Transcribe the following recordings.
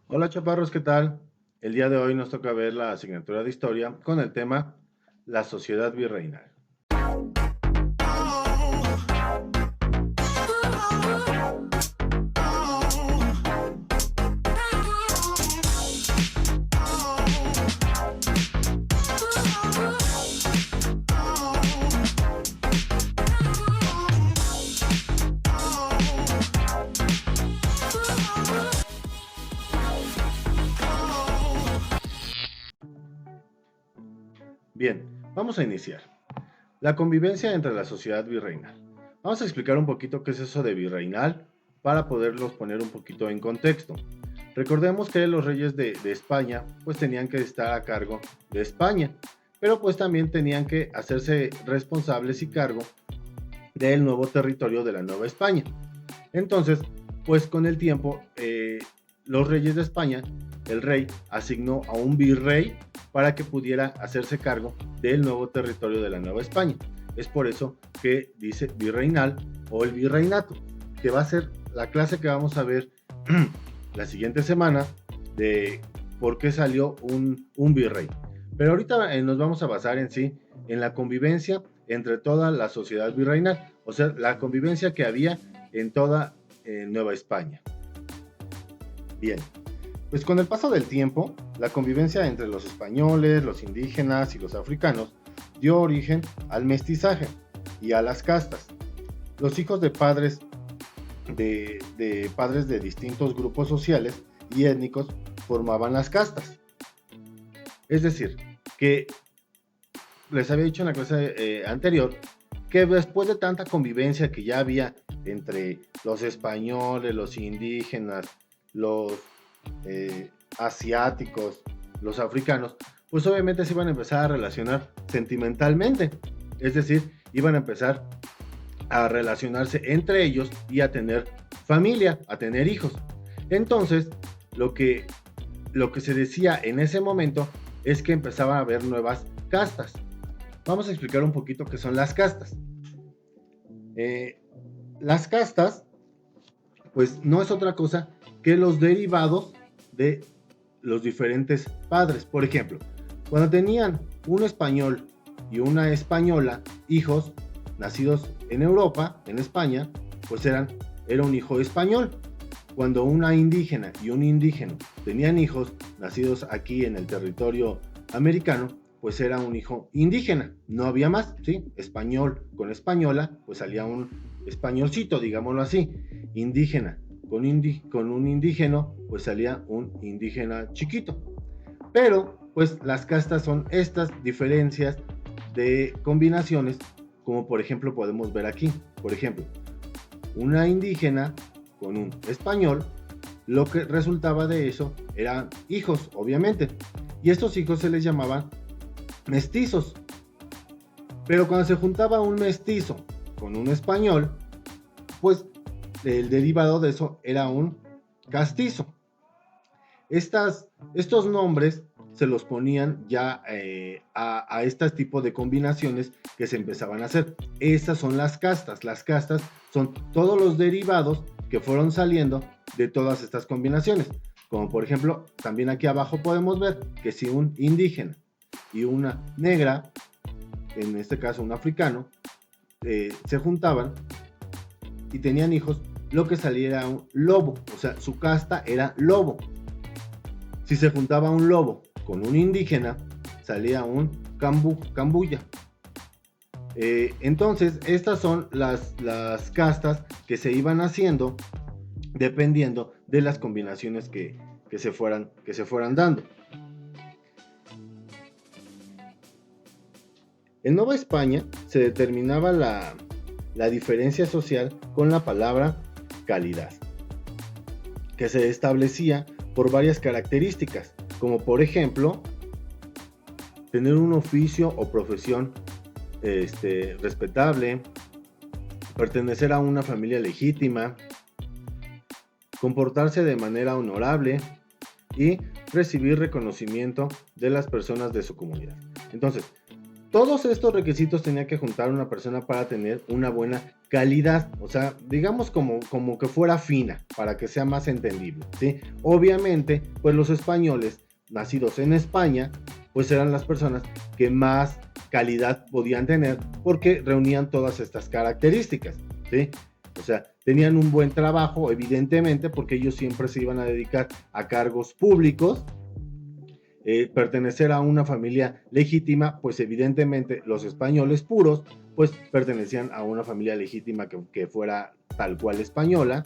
Hola chaparros, ¿qué tal? El día de hoy nos toca ver la asignatura de historia con el tema la sociedad virreinal. Bien, vamos a iniciar. La convivencia entre la sociedad virreinal. Vamos a explicar un poquito qué es eso de virreinal para poderlos poner un poquito en contexto. Recordemos que los reyes de España pues tenían que estar a cargo de España, pero pues también tenían que hacerse responsables y cargo del nuevo territorio de la Nueva España. Entonces, pues con el tiempo, los reyes de España, el rey asignó a un virrey para que pudiera hacerse cargo del nuevo territorio de la Nueva España. Es por eso que dice virreinal o el virreinato, que va a ser la clase que vamos a ver la siguiente semana de por qué salió un virrey. Pero ahorita nos vamos a basar en sí en la convivencia entre toda la sociedad virreinal, o sea, la convivencia que había en toda Nueva España. Bien, pues con el paso del tiempo, la convivencia entre los españoles, los indígenas y los africanos dio origen al mestizaje y a las castas. Los hijos de padres de distintos grupos sociales y étnicos formaban las castas. Es decir, que les había dicho en la clase anterior que después de tanta convivencia que ya había entre los españoles, los indígenas, los asiáticos, los africanos, pues obviamente se iban a empezar a relacionar sentimentalmente, es decir, iban a empezar a relacionarse entre ellos y a tener familia, a tener hijos. Entonces, lo que se decía en ese momento es que empezaban a haber nuevas castas. Vamos a explicar un poquito qué son las castas. Las castas, pues no es otra cosa que los derivados de los diferentes padres. Por ejemplo, cuando tenían un español y una española, hijos nacidos en Europa, en España, pues era un hijo español. Cuando una indígena y un indígena tenían hijos nacidos aquí en el territorio americano, pues era un hijo indígena, no había más, ¿sí? Español con española, pues salía un españolcito, digámoslo así. Indígena con un indígena, pues salía un indígena chiquito. Pero, pues las castas son estas diferencias de combinaciones, como por ejemplo podemos ver aquí. Por ejemplo, una indígena con un español, lo que resultaba de eso eran hijos, obviamente. Y estos hijos se les llamaban mestizos. Pero cuando se juntaba un mestizo con un español, pues el derivado de eso era un castizo. Estos nombres se los ponían ya a este tipo de combinaciones que se empezaban a hacer. Estas son las castas. Las castas son todos los derivados que fueron saliendo de todas estas combinaciones. Como por ejemplo, también aquí abajo podemos ver que si un indígena y una negra, en este caso un africano, se juntaban y tenían hijos, lo que salía era un lobo, o sea, su casta era lobo. Si se juntaba un lobo con un indígena, salía un cambuya. Entonces, estas son las castas que se iban haciendo dependiendo de las combinaciones que se fueran dando. En Nueva España se determinaba la diferencia social con la palabra calidad, que se establecía por varias características, como por ejemplo, tener un oficio o profesión respetable, pertenecer a una familia legítima, comportarse de manera honorable y recibir reconocimiento de las personas de su comunidad. Entonces, todos estos requisitos tenía que juntar una persona para tener una buena calidad, o sea, digamos como que fuera fina, para que sea más entendible, ¿sí? Obviamente, pues los españoles nacidos en España, pues eran las personas que más calidad podían tener porque reunían todas estas características, ¿sí? O sea, tenían un buen trabajo, evidentemente, porque ellos siempre se iban a dedicar a cargos públicos. Pertenecer a una familia legítima, pues evidentemente los españoles puros, pues pertenecían a una familia legítima que fuera tal cual española.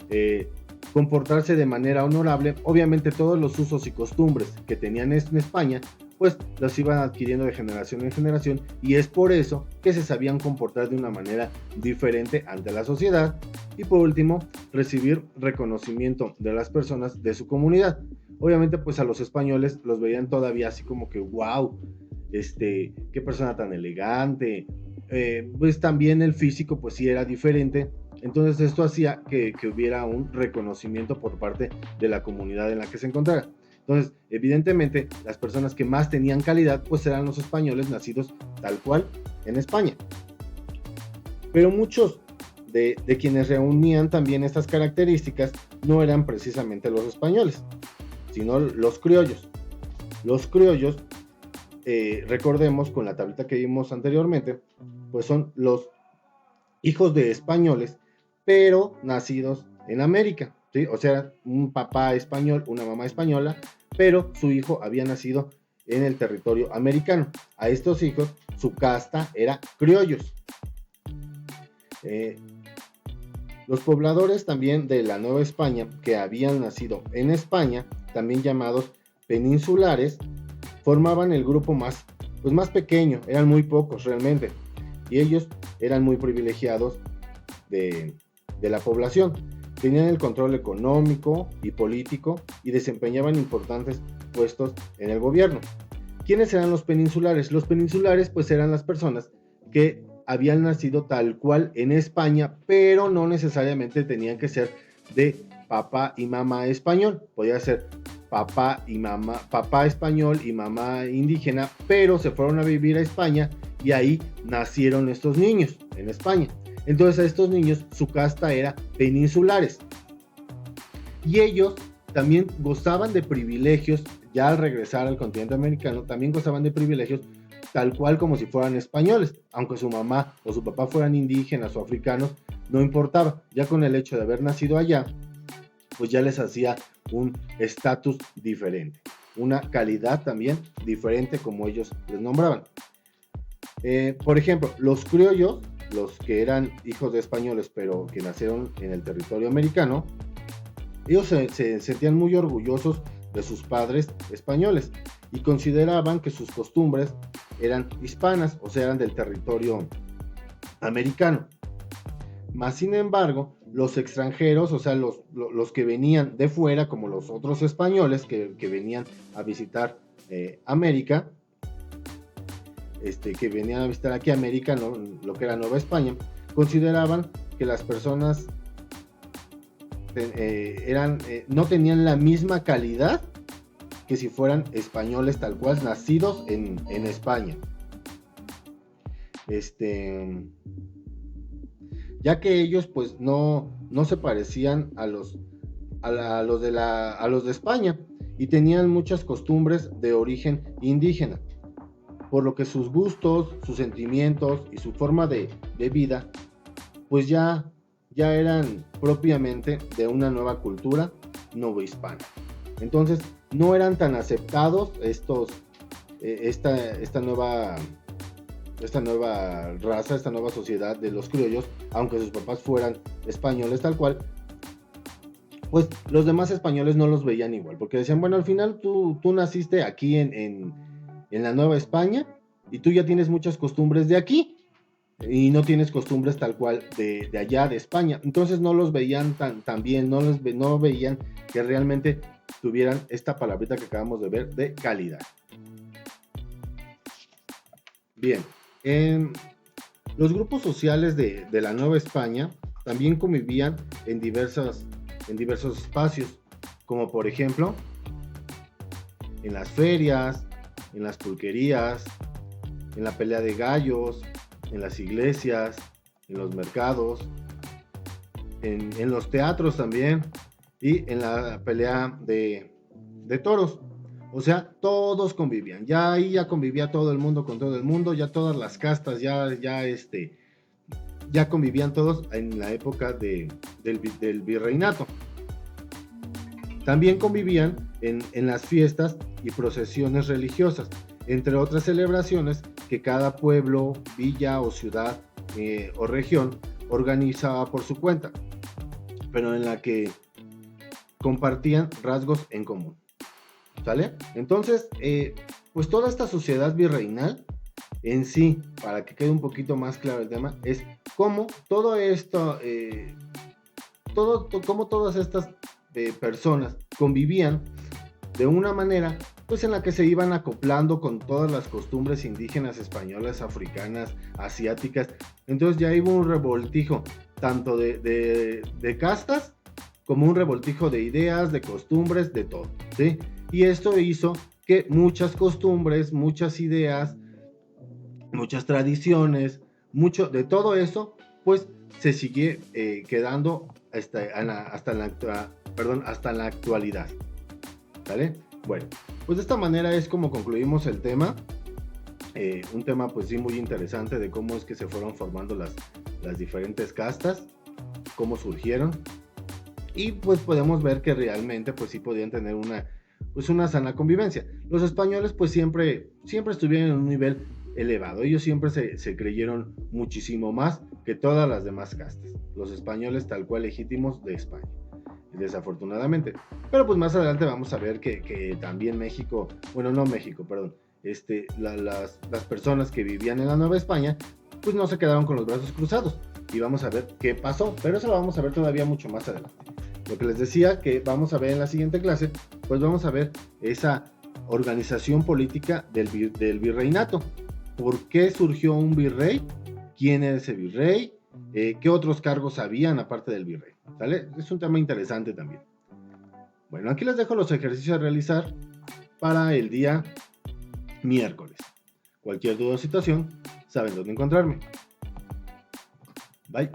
eh, Comportarse de manera honorable, obviamente todos los usos y costumbres que tenían en España, pues los iban adquiriendo de generación en generación, y es por eso que se sabían comportar de una manera diferente ante la sociedad. Y por último, recibir reconocimiento de las personas de su comunidad. Obviamente pues a los españoles los veían todavía así como que wow, qué persona tan elegante. Pues también el físico pues sí era diferente. Entonces esto hacía que hubiera un reconocimiento por parte de la comunidad en la que se encontrara. Entonces, evidentemente, las personas que más tenían calidad, pues eran los españoles nacidos tal cual en España. Pero muchos de quienes reunían también estas características no eran precisamente los españoles, sino los criollos. Los criollos, recordemos con la tablita que vimos anteriormente, pues son los hijos de españoles, pero nacidos en América, ¿sí? O sea, un papá español, una mamá española, pero su hijo había nacido en el territorio americano. A estos hijos, su casta era criollos. Los pobladores también de la Nueva España, que habían nacido en España, también llamados peninsulares, formaban el grupo pues más pequeño, eran muy pocos realmente, y ellos eran muy privilegiados de la población. Tenían el control económico y político y desempeñaban importantes puestos en el gobierno. ¿Quiénes eran los peninsulares? Los peninsulares pues eran las personas que habían nacido tal cual en España, pero no necesariamente tenían que ser de papá y mamá español. Podía ser papá y mamá, papá español y mamá indígena, pero se fueron a vivir a España y ahí nacieron estos niños en España. Entonces a estos niños su casta era peninsulares. Y ellos también gozaban de privilegios, ya al regresar al continente americano, también gozaban de privilegios tal cual como si fueran españoles, aunque su mamá o su papá fueran indígenas o africanos, no importaba, ya con el hecho de haber nacido allá, pues ya les hacía un estatus diferente, una calidad también diferente como ellos les nombraban. Por ejemplo, los criollos, los que eran hijos de españoles pero que nacieron en el territorio americano, ellos se sentían muy orgullosos de sus padres españoles y consideraban que sus costumbres eran hispanas, o sea, eran del territorio americano. Más sin embargo, los extranjeros, o sea, los que venían de fuera, como los otros españoles que venían a visitar América, que venían a visitar aquí América, ¿no? Lo que era Nueva España, consideraban que las personas no tenían la misma calidad que si fueran españoles tal cual, nacidos en España. Ya que ellos pues no se parecían a los de España y tenían muchas costumbres de origen indígena, por lo que sus gustos, sus sentimientos y su forma de vida pues ya eran propiamente de una nueva cultura novohispana. Entonces no eran tan aceptados esta nueva raza, esta nueva sociedad de los criollos, aunque sus papás fueran españoles tal cual, pues los demás españoles no los veían igual, porque decían, bueno, al final tú naciste aquí en la Nueva España y tú ya tienes muchas costumbres de aquí y no tienes costumbres tal cual de allá, de España. Entonces no los veían tan bien, no veían que realmente tuvieran esta palabrita que acabamos de ver de calidad. Bien, los grupos sociales de la Nueva España también convivían en diversos espacios, como por ejemplo en las ferias, en las pulquerías, en la pelea de gallos, en las iglesias, en los mercados, en los teatros también y en la pelea de toros. O sea, todos convivían. Ya ahí ya convivía todo el mundo con todo el mundo, ya todas las castas ya convivían todos en la época del virreinato. También convivían en las fiestas y procesiones religiosas, entre otras celebraciones que cada pueblo, villa o ciudad o región organizaba por su cuenta, pero en la que compartían rasgos en común. ¿Sale? Entonces, pues toda esta sociedad virreinal en sí, para que quede un poquito más claro el tema, es cómo todo esto, cómo todas estas personas convivían de una manera pues en la que se iban acoplando con todas las costumbres indígenas, españolas, africanas, asiáticas. Entonces ya hubo un revoltijo tanto de castas como un revoltijo de ideas, de costumbres, de todo, ¿sí? Y esto hizo que muchas costumbres, muchas ideas, muchas tradiciones, mucho de todo eso, pues se sigue quedando hasta la actualidad. ¿Vale? Bueno, pues de esta manera es como concluimos el tema. Un tema pues sí muy interesante de cómo es que se fueron formando las diferentes castas, cómo surgieron. Y pues podemos ver que realmente pues sí podían tener una sana convivencia. Los españoles pues siempre estuvieron en un nivel elevado. Ellos siempre se creyeron muchísimo más que todas las demás castas. Los españoles tal cual legítimos de España, desafortunadamente. Pero pues más adelante vamos a ver que también México, bueno, no México, perdón, las personas que vivían en la Nueva España pues no se quedaron con los brazos cruzados. Y vamos a ver qué pasó, pero eso lo vamos a ver todavía mucho más adelante. Lo que les decía que vamos a ver en la siguiente clase, pues vamos a ver esa organización política del virreinato. ¿Por qué surgió un virrey? ¿Quién es ese virrey? ¿Qué otros cargos habían aparte del virrey? ¿Sale? Es un tema interesante también. Bueno, aquí les dejo los ejercicios a realizar para el día miércoles. Cualquier duda o situación, saben dónde encontrarme. Bye.